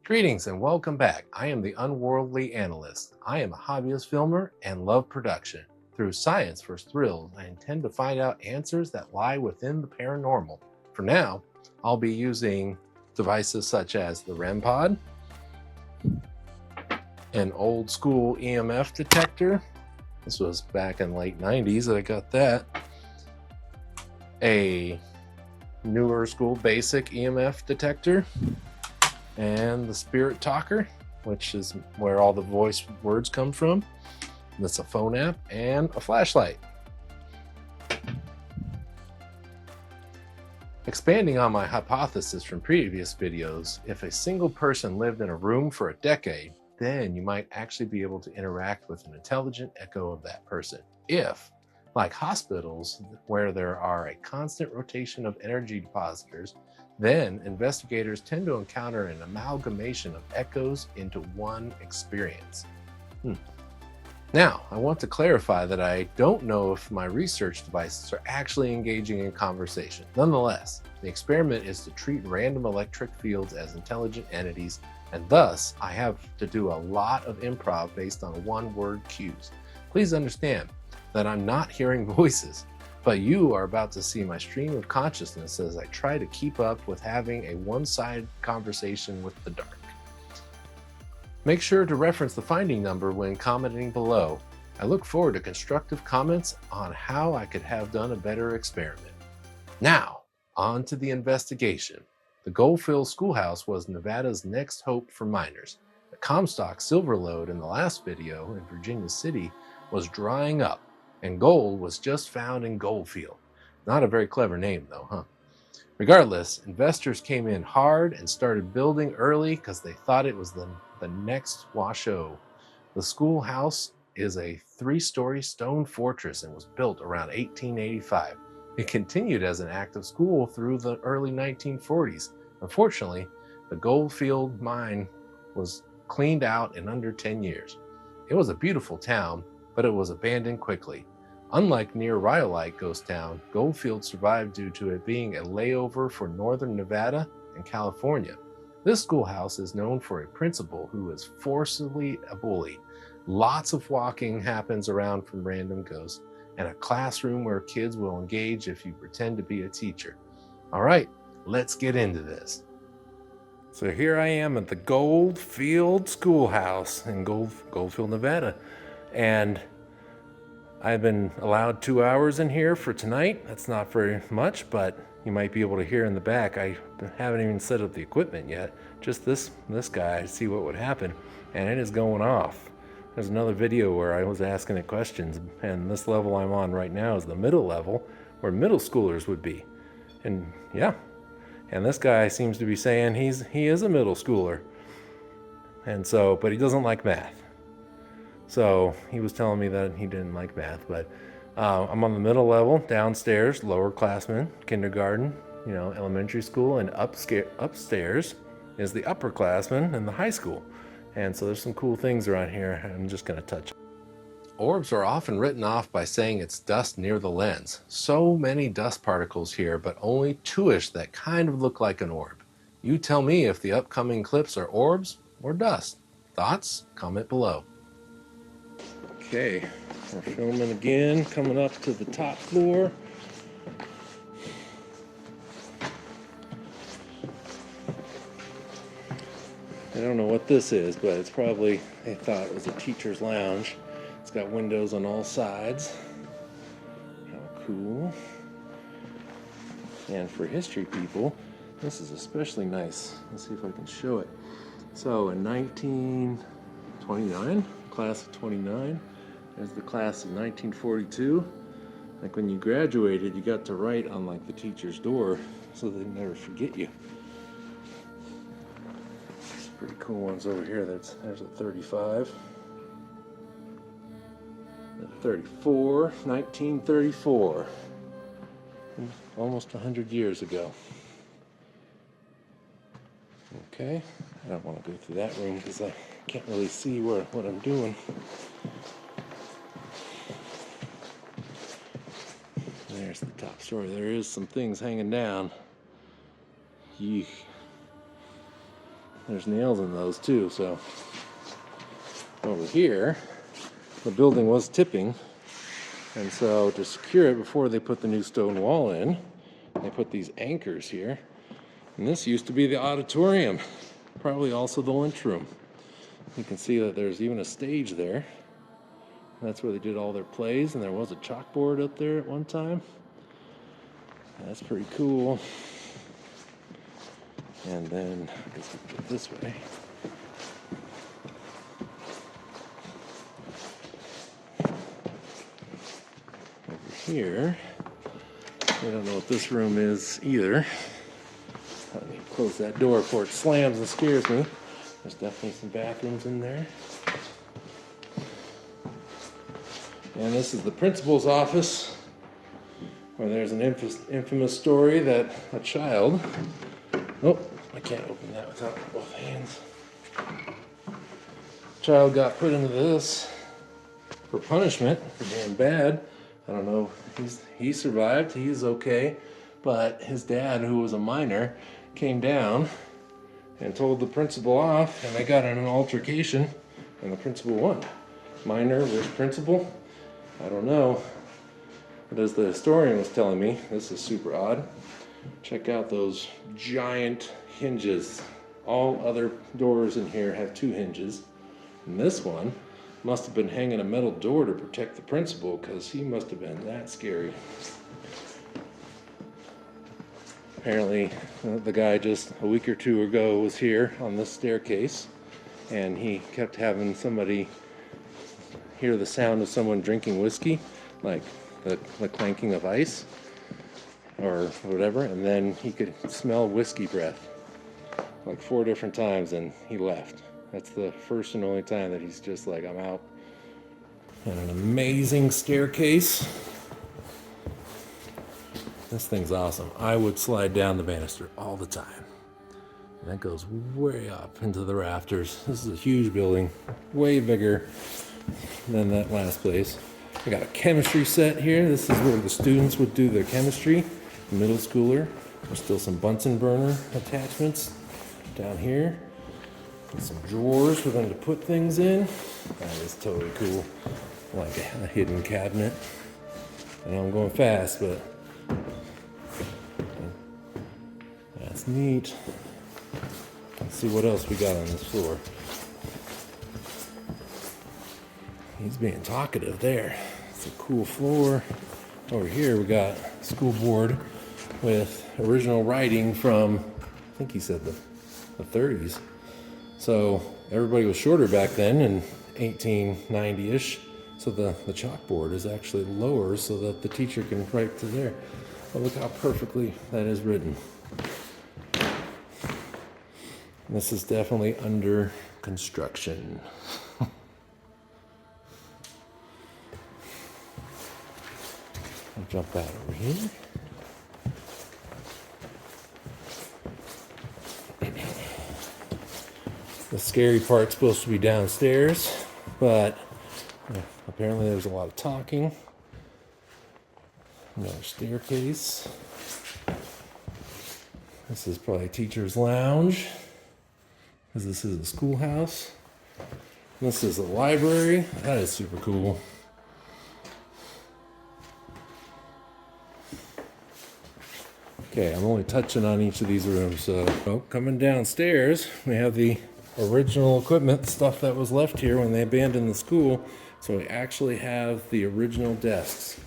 Greetings and welcome back. I am the Unworldly Analyst. I am a hobbyist filmer and love production. Through science for thrills, I intend to find out answers that lie within the paranormal. For now, I'll be using devices such as the REM pod, an old school EMF detector. This was back in the late 90s that I got that. A newer school basic EMF detector, and the Spirit Talker, which is where all the voice words come from. That's a phone app, and a flashlight. Expanding on my hypothesis from previous videos, if a single person lived in a room for a decade, then you might actually be able to interact with an intelligent echo of that person. If, like hospitals, where there are a constant rotation of energy depositors, then investigators tend to encounter an amalgamation of echoes into one experience. Now, I want to clarify that I don't know if my research devices are actually engaging in conversation. Nonetheless, the experiment is to treat random electric fields as intelligent entities, and thus I have to do a lot of improv based on one-word cues. Please understand that I'm not hearing voices, but you are about to see my stream of consciousness as I try to keep up with having a one-sided conversation with the dark. Make sure to reference the finding number when commenting below. I look forward to constructive comments on how I could have done a better experiment. Now, on to the investigation. The Goldfield schoolhouse was Nevada's next hope for miners. The Comstock silver lode in the last video in Virginia City was drying up, and gold was just found in Goldfield. Not a very clever name though, huh? Regardless, investors came in hard and started building early because they thought it was the next Washoe. The schoolhouse is a 3-story stone fortress and was built around 1885. It continued as an active school through the early 1940s. Unfortunately, the Goldfield mine was cleaned out in under 10 years. It was a beautiful town, but it was abandoned quickly. Unlike near Rhyolite Ghost Town, Goldfield survived due to it being a layover for northern Nevada and California. This schoolhouse is known for a principal who is forcibly a bully. Lots of walking happens around from random ghosts, and a classroom where kids will engage if you pretend to be a teacher. All right, let's get into this. So here I am at the Goldfield Schoolhouse in Goldfield, Nevada, and I've been allowed 2 hours in here for tonight. That's not very much, but you might be able to hear in the back. I haven't even set up the equipment yet. Just this guy to see what would happen, and it is going off. There's another video where I was asking it questions, and this level I'm on right now is the middle level, where middle schoolers would be. And yeah, and this guy seems to be saying he is a middle schooler, and so, but he doesn't like math. So he was telling me that he didn't like math, but I'm on the middle level, downstairs, lower classmen, kindergarten, elementary school, and upstairs is the upperclassmen in the high school. And so there's some cool things around here I'm just going to touch. Orbs are often written off by saying it's dust near the lens. So many dust particles here, but only 2-ish that kind of look like an orb. You tell me if the upcoming clips are orbs or dust. Thoughts? Comment below. Okay, we're filming again, coming up to the top floor. I don't know what this is, but it's probably, they thought it was a teacher's lounge. It's got windows on all sides. How cool. And for history people, this is especially nice. Let's see if I can show it. So in 1929, class of 29, there's the class of 1942. Like when you graduated, you got to write on like the teacher's door so they'd never forget you. Some pretty cool ones over here. There's a 35. A 34, 1934. Almost 100 years ago. Okay, I don't want to go through that room because I can't really see what I'm doing. There's the top story. There is some things hanging down. Yeesh. There's nails in those too. So over here, the building was tipping, and so to secure it before they put the new stone wall in, they put these anchors here. And this used to be the auditorium, probably also the lunchroom. You can see that there's even a stage there. That's where they did all their plays, and there was a chalkboard up there at one time. That's pretty cool. And then, I guess we can go this way. Over here, I don't know what this room is either. Let me close that door before it slams and scares me. There's definitely some bathrooms in there. And this is the principal's office, where there's an infamous story that a child, oh, I can't open that without both hands. Child got put into this for punishment for being bad. I don't know, he survived, he's okay, but his dad, who was a minor, came down and told the principal off, and they got in an altercation, and the principal won. Minor versus principal, I don't know. But as the historian was telling me, this is super odd. Check out those giant hinges. All other doors in here have 2 hinges. And this one must have been hanging a metal door to protect the principal, because he must have been that scary. Apparently, the guy just a week or 2 ago was here on this staircase, and he kept having somebody hear the sound of someone drinking whiskey, like the clanking of ice or whatever, and then he could smell whiskey breath like 4 different times, and he left. That's the first and only time that he's just like, I'm out. And an amazing staircase. This thing's awesome. I would slide down the banister all the time. And that goes way up into the rafters. This is a huge building, way bigger than that last place. I got a chemistry set here. This is where the students would do their chemistry, the middle schooler. There's still some Bunsen burner attachments down here. And some drawers for them to put things in. That is totally cool. Like a hidden cabinet. I know I'm going fast, but that's neat. Let's see what else we got on this floor. He's being talkative there. It's a cool floor. Over here we got school board with original writing from, I think he said the 30s. So everybody was shorter back then in 1890-ish. So the chalkboard is actually lower so that the teacher can write to there. But look how perfectly that is written. This is definitely under construction. I'll jump that over here. The scary part's supposed to be downstairs, but apparently there's a lot of talking. Another staircase. This is probably teacher's lounge, because this is a schoolhouse. This is a library. That is super cool. Okay, I'm only touching on each of these rooms. So coming downstairs, we have the original equipment, stuff that was left here when they abandoned the school. So we actually have the original desks.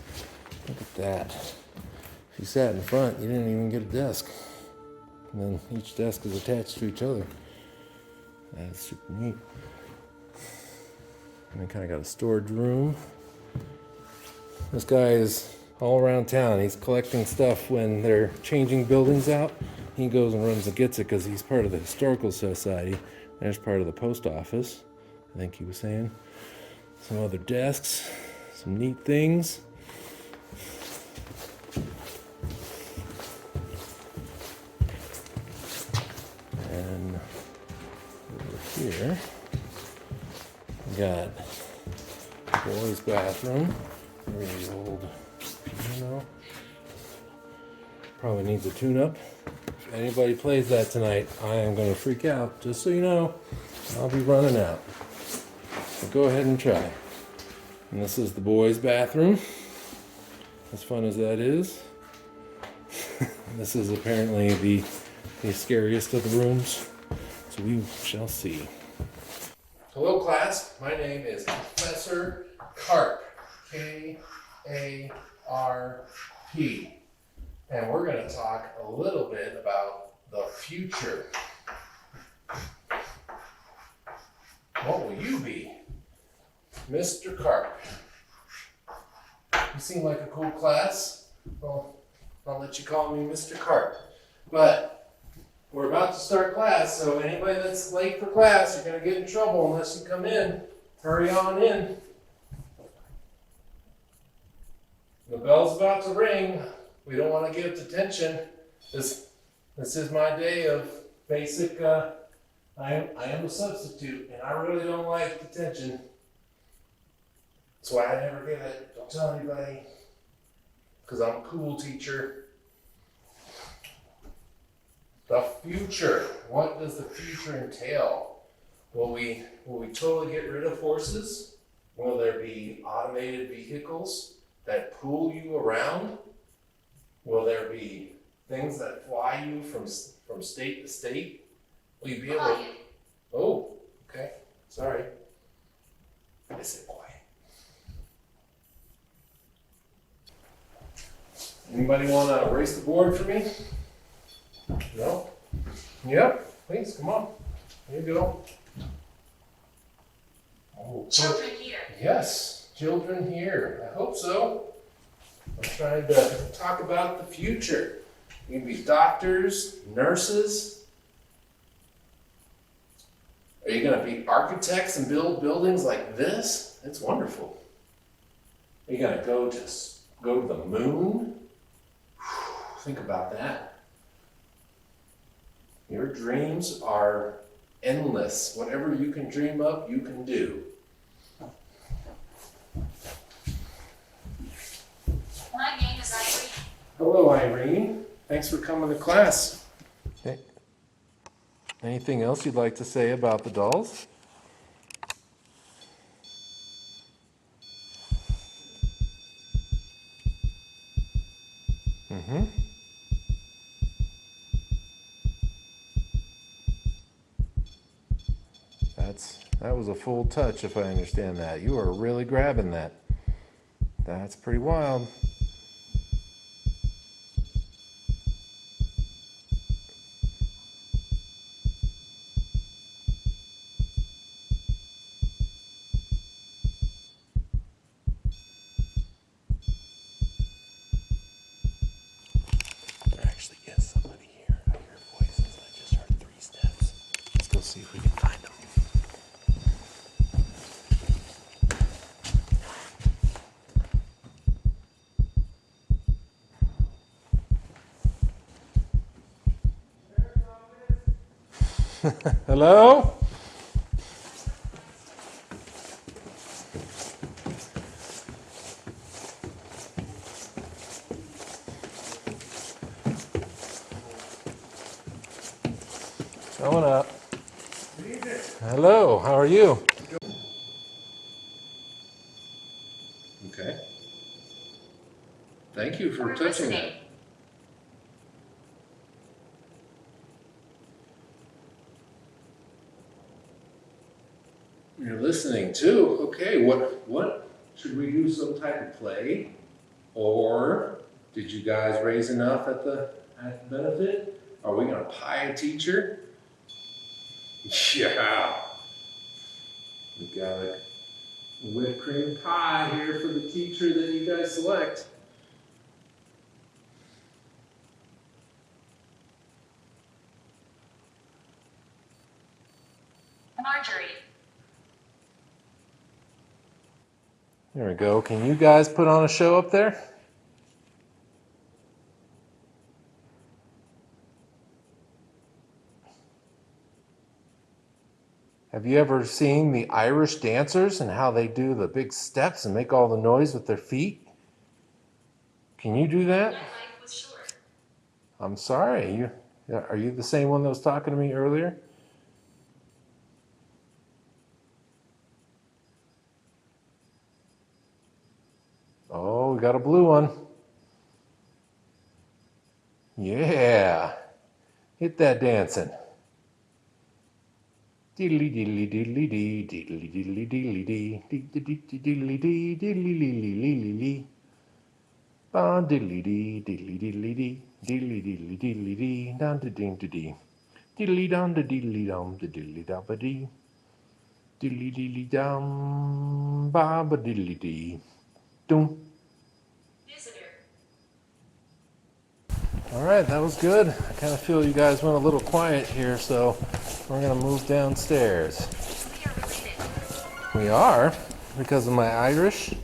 Look at that. If you sat in front, you didn't even get a desk. And then each desk is attached to each other. That's super neat. And we kind of got a storage room. This guy is all around town. He's collecting stuff when they're changing buildings out. He goes and runs and gets it because he's part of the historical society. There's part of the post office, I think he was saying. Some other desks, some neat things. And over here, we got the boys' bathroom. Really old piano. Probably needs a tune-up. If anybody plays that tonight, I am going to freak out. Just so you know, I'll be running out. So go ahead and try. And this is the boys' bathroom. As fun as that is. This is apparently the scariest of the rooms. So we shall see. Hello class, my name is Professor Karp. K-A-R-P. And we're going to talk a little bit about the future. What will you be? Mr. Karp. You seem like a cool class. Well, I'll let you call me Mr. Karp. But we're about to start class, so anybody that's late for class, you're going to get in trouble unless you come in. Hurry on in. The bell's about to ring. We don't want to give detention. This is my day of basic, I am a substitute, and I really don't like detention. That's why I never get it. Don't tell anybody. Because I'm a cool teacher. The future. What does the future entail? Will we totally get rid of horses? Will there be automated vehicles that pull you around? Will there be things that fly you from state to state? Will you be able to... Oh, okay. Sorry. I said quiet. Anybody want to erase the board for me? No? Yep, please, come on. Here you go. Oh, Children here. Yes, children here. I hope so. I'm trying to talk about the future. You can be doctors, nurses. Are you going to be architects and build buildings like this? It's wonderful. Are you going to go to the moon? Think about that. Your dreams are endless. Whatever you can dream up, you can do. My name is Irene. Hello, Irene. Thanks for coming to class. Okay. Anything else you'd like to say about the dolls? Mm-hmm. That was a full touch, if I understand that. You are really grabbing that. That's pretty wild. There actually is somebody here. I hear voices. I just heard 3 steps. Let's go see if we can find them. Hello? Showing up. Hello, how are you? Okay. Thank you for We're touching listening. that. You're listening too. Okay, what should we do, some type of play? Or did you guys raise enough at the benefit? Are we gonna pie a teacher? Yeah. We got a whipped cream pie here for the teacher that you guys select. Marjorie. There we go. Can you guys put on a show up there? Have you ever seen the Irish dancers and how they do the big steps and make all the noise with their feet? Can you do that? My life was short. I'm sorry. Yeah, are you the same one that was talking to me earlier? Oh, we got a blue one. Yeah. Hit that dancing. Diddly diddly diddly dee, diddly diddly diddly dee, diddly dee, diddly diddly dee. Ba diddly dee, diddly diddly dee, diddly diddly diddly dee, down to ding to dee. Diddly dum to diddly dum to diddly da ba dee. Diddly diddly dum ba ba diddly dee. Doom. Visitor. All right, that was good. I kind of feel you guys went a little quiet here, so we're gonna move downstairs. We are related. We are, because of my Irish.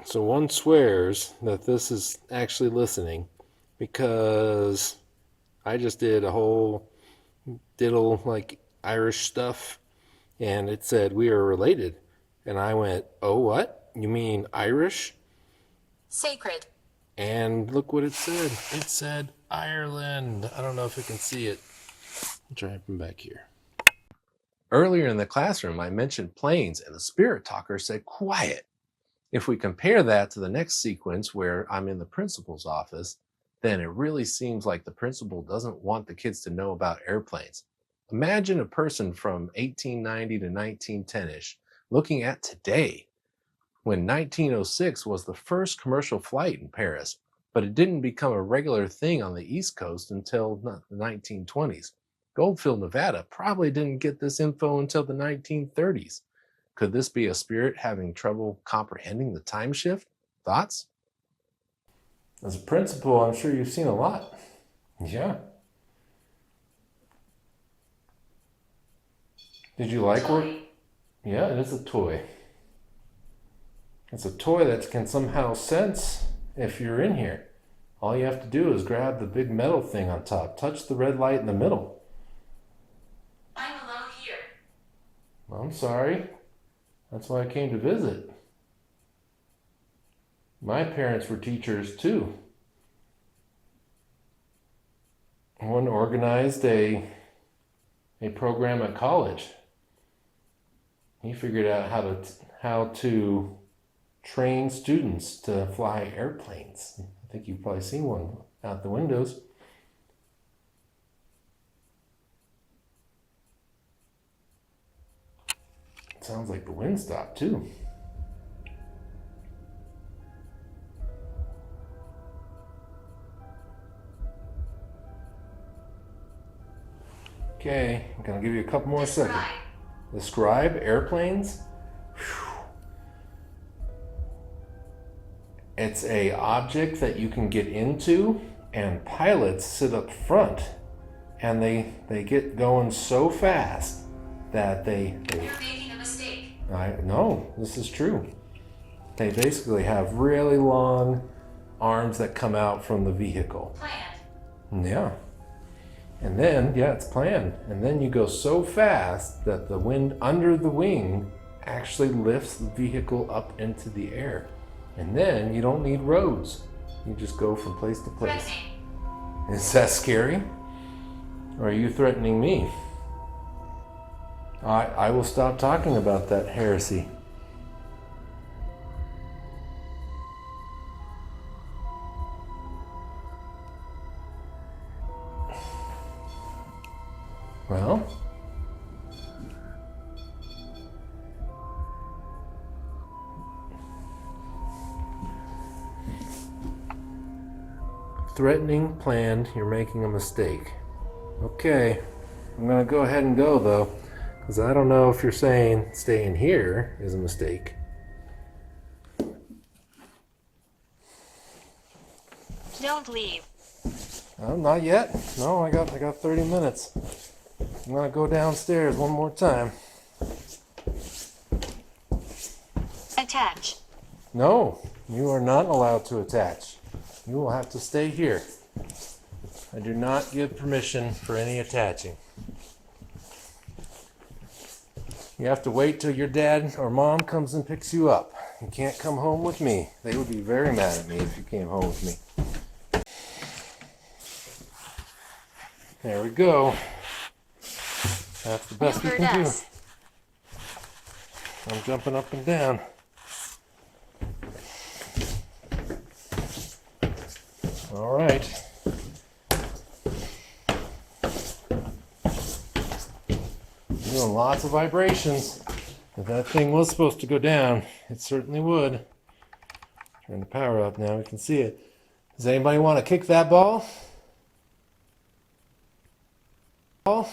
So one swears that this is actually listening because I just did a whole diddle like Irish stuff and it said we are related. And I went, oh, what? You mean Irish? Sacred. And look what it said. It said Ireland. I don't know if you can see it. I'll try it from back here. Earlier in the classroom, I mentioned planes and the spirit talker said quiet. If we compare that to the next sequence where I'm in the principal's office, then it really seems like the principal doesn't want the kids to know about airplanes. Imagine a person from 1890 to 1910-ish looking at today, when 1906 was the first commercial flight in Paris, but it didn't become a regular thing on the East Coast until the 1920s. Goldfield, Nevada probably didn't get this info until the 1930s. Could this be a spirit having trouble comprehending the time shift? Thoughts? As a principal, I'm sure you've seen a lot. Yeah. Did you like work? Yeah, it is a toy. It's a toy that can somehow sense if you're in here. All you have to do is grab the big metal thing on top, touch the red light in the middle. I'm alone here. Well, I'm sorry. That's why I came to visit. My parents were teachers too. One organized a program at college. He figured out how to train students to fly airplanes. I think you've probably seen one out the windows. It sounds like the wind stopped too. Okay, I'm gonna give you a couple more seconds. Describe airplanes. Whew. It's a object that you can get into, and pilots sit up front, and they get going so fast that they You're making a mistake. no, this is true. They basically have really long arms that come out from the vehicle. Planned. Yeah. And then, yeah, it's planned. And then you go so fast that the wind under the wing actually lifts the vehicle up into the air. And then you don't need roads. You just go from place to place. Threatening. Is that scary? Or are you threatening me? I will stop talking about that heresy. Well, threatening, planned, you're making a mistake. Okay, I'm gonna go ahead and go though, because I don't know if you're saying staying here is a mistake. Don't leave. Oh, not yet. No, I got 30 minutes. I'm gonna go downstairs one more time. Attach. No, you are not allowed to attach. You will have to stay here. I do not give permission for any attaching. You have to wait till your dad or mom comes and picks you up. You can't come home with me. They would be very mad at me if you came home with me. There we go. That's the best we You heard can do. us. I'm jumping up and down. All right. Doing lots of vibrations. If that thing was supposed to go down, it certainly would. Turn the power up now, we can see it. Does anybody want to kick that ball? Ball?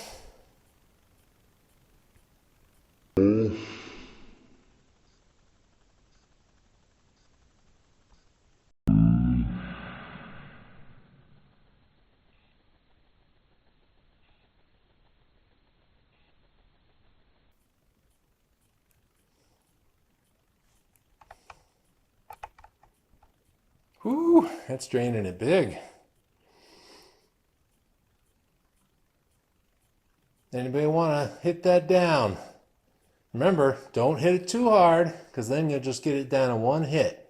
Whew, that's draining it big. Anybody want to hit that down? Remember, don't hit it too hard, because then you'll just get it down in one hit.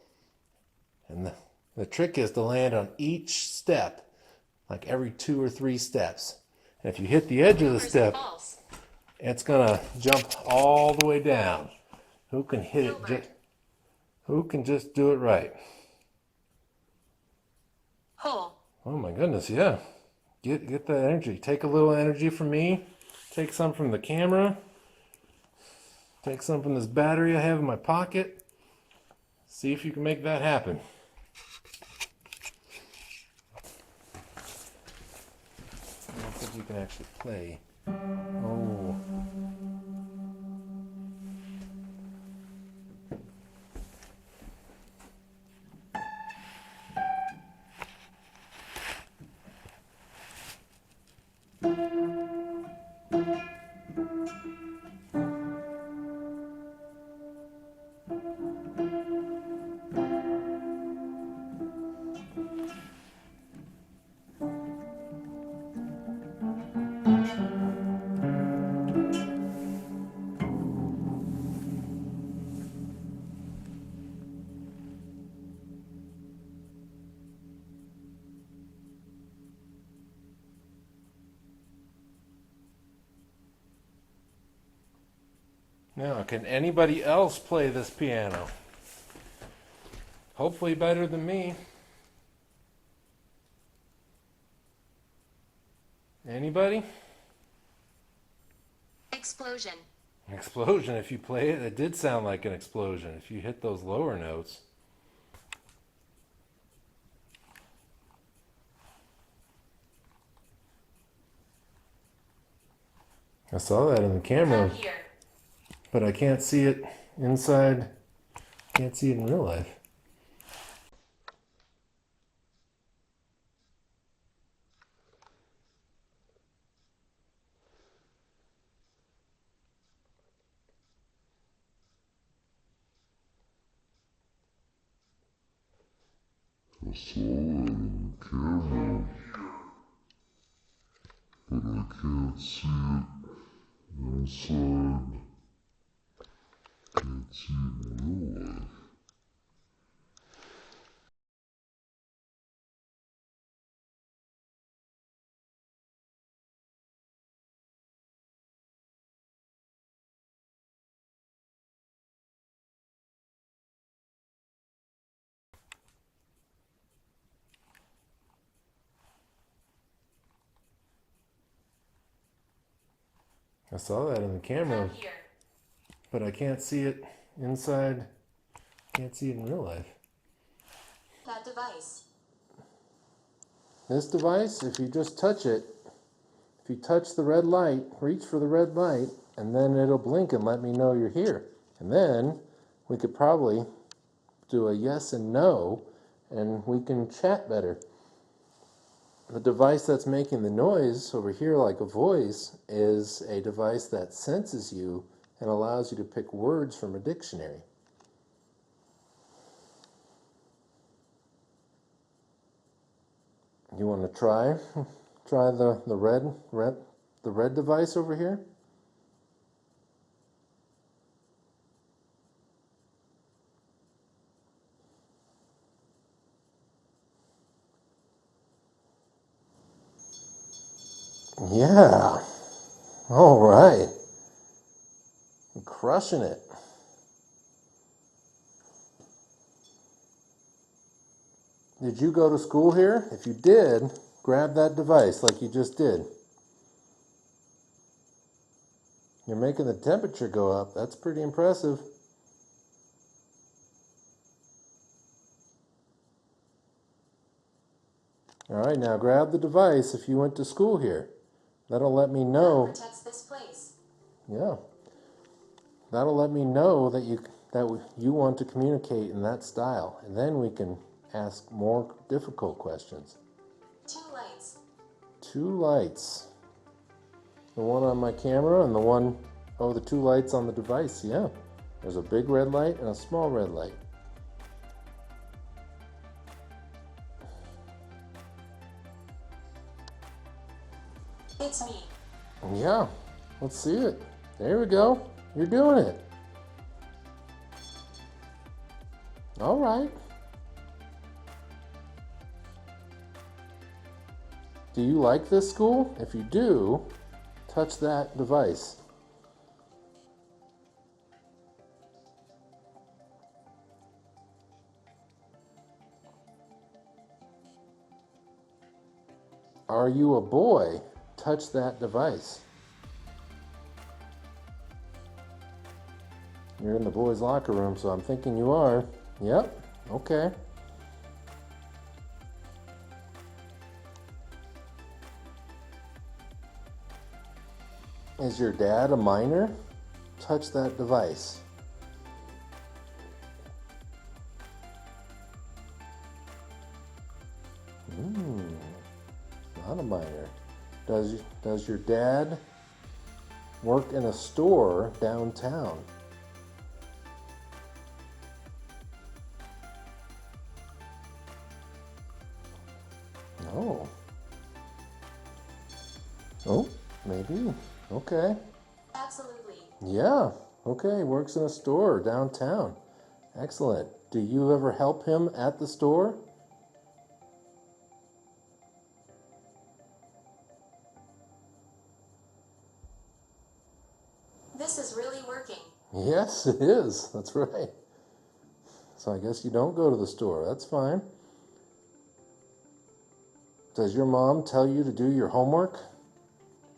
And the trick is to land on each step, like every 2 or 3 steps. And if you hit the edge of the step, it's gonna jump all the way down. Who can hit it? Who can just do it right? Hole. Oh my goodness, yeah. Get that energy. Take a little energy from me. Take some from the camera. Take some from this battery I have in my pocket. See if you can make that happen. I don't think you can actually play. Oh. Now, can anybody else play this piano? Hopefully better than me. Anybody? Explosion. An explosion. If you play it, it did sound like an explosion. If you hit those lower notes. I saw that in the camera, Come here. but I can't see it inside. Can't see it in real life. I saw it in the camera, but I can't see it inside. Can't see it in real life. I saw that in the camera, Come here. but I can't see it inside. Can't see it in real life. That device. This device, if you just touch it, if you touch the red light, reach for the red light, and then it'll blink and let me know you're here. And then we could probably do a yes and no, and we can chat better. The device that's making the noise over here like a voice is a device that senses you and allows you to pick words from a dictionary. You want to try the red device over here? Yeah. All right. You're crushing it. Did you go to school here? If you did, grab that device like you just did. You're making the temperature go up. That's pretty impressive. All right, now grab the device if you went to school here. That'll let me know. That protects this place. Yeah. That'll let me know that you want to communicate in that style. And then we can ask more difficult questions. 2 lights. 2 lights. The one on my camera and the 2 lights on the device, yeah. There's a big red light and a small red light. It's me. Yeah, let's see it. There we go. You're doing it. All right. Do you like this school? If you do, touch that device. Are you a boy? Touch that device. You're in the boys' locker room, so I'm thinking you are. Yep, okay. Is your dad a minor? Touch that device. Not a minor. Does your dad work in a store downtown? No. Oh, maybe. Okay. Absolutely. Yeah. Okay. Works in a store downtown. Excellent. Do you ever help him at the store? This is really working. Yes, it is. That's right. So I guess you don't go to the store. That's fine. Does your mom tell you to do your homework?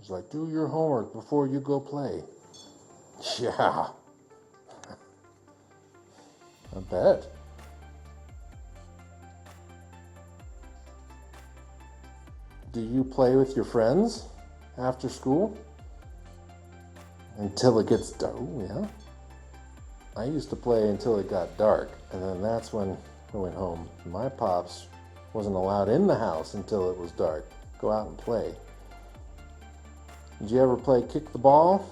She's like, do your homework before you go play. Yeah. I bet. Do you play with your friends after school? Until it gets dark. Oh, yeah. I used to play until it got dark, and then that's when I went home. My pops wasn't allowed in the house until it was dark. Go out and play. Did you ever play kick the ball?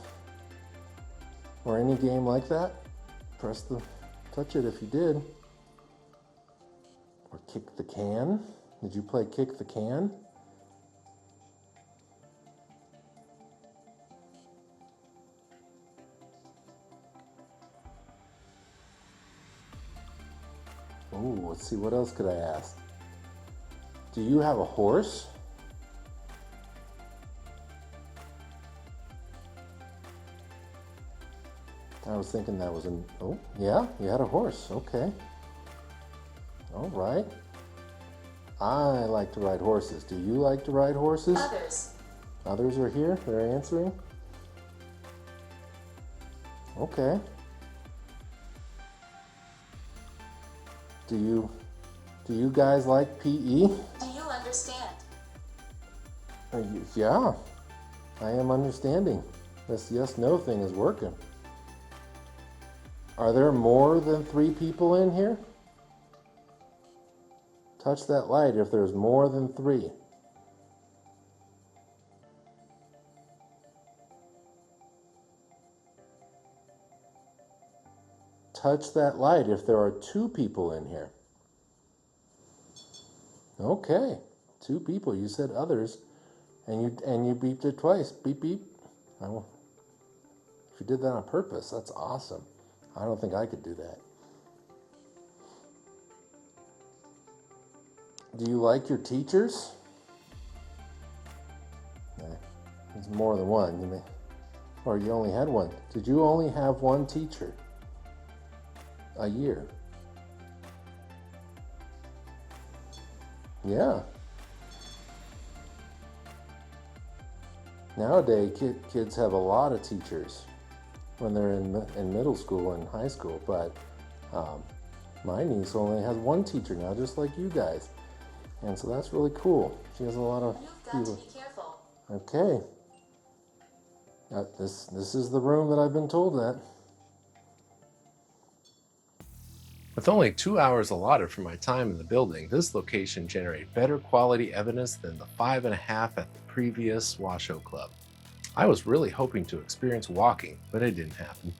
Or any game like that? Touch it if you did. Or kick the can. Did you play kick the can? Oh, let's see, what else could I ask? Do you have a horse? I was thinking that was oh, yeah, you had a horse. Okay. All right. I like to ride horses. Do you like to ride horses? Others. Others are here. They're answering. Okay. Do you guys like PE? Do you understand? Yeah, I am understanding. This yes/no thing is working. Are there more than 3 people in here? Touch that light if there's more than 3. Touch that light if there are 2 people in here. Okay, 2 people. You said others, and you beeped it twice. Beep beep. If you did that on purpose, that's awesome. I don't think I could do that. Do you like your teachers? It's more than one. Or you only had one. Did you only have one teacher a year? Yeah. Nowadays, kids have a lot of teachers when they're in middle school and high school, but my niece only has one teacher now, just like you guys. And so that's really cool. She has a lot of You've got to be careful. Okay. This is the room that I've been told that. With only 2 hours allotted for my time in the building, this location generated better quality evidence than the 5.5 at the previous Washoe Club. I was really hoping to experience walking, but it didn't happen.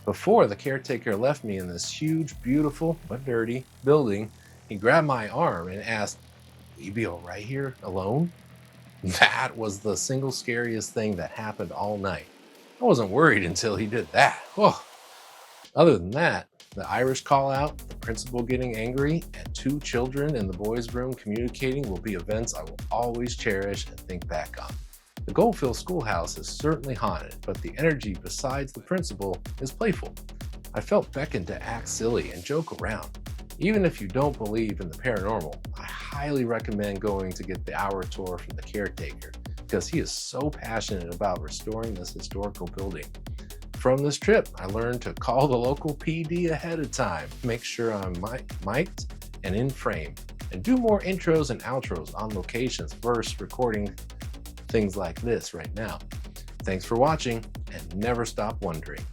Before the caretaker left me in this huge, beautiful, but dirty building, he grabbed my arm and asked, "Will you be all right here alone?" That was the single scariest thing that happened all night. I wasn't worried until he did that. Oh. Other than that, the Irish call out, the principal getting angry, and 2 children in the boys' room communicating will be events I will always cherish and think back on. The Goldfield schoolhouse is certainly haunted, but the energy besides the principal is playful. I felt beckoned to act silly and joke around. Even if you don't believe in the paranormal, I highly recommend going to get the hour tour from the caretaker because he is so passionate about restoring this historical building. From this trip, I learned to call the local PD ahead of time, make sure I'm mic'd and in frame, and do more intros and outros on locations versus recording things like this right now. Thanks for watching, and never stop wondering.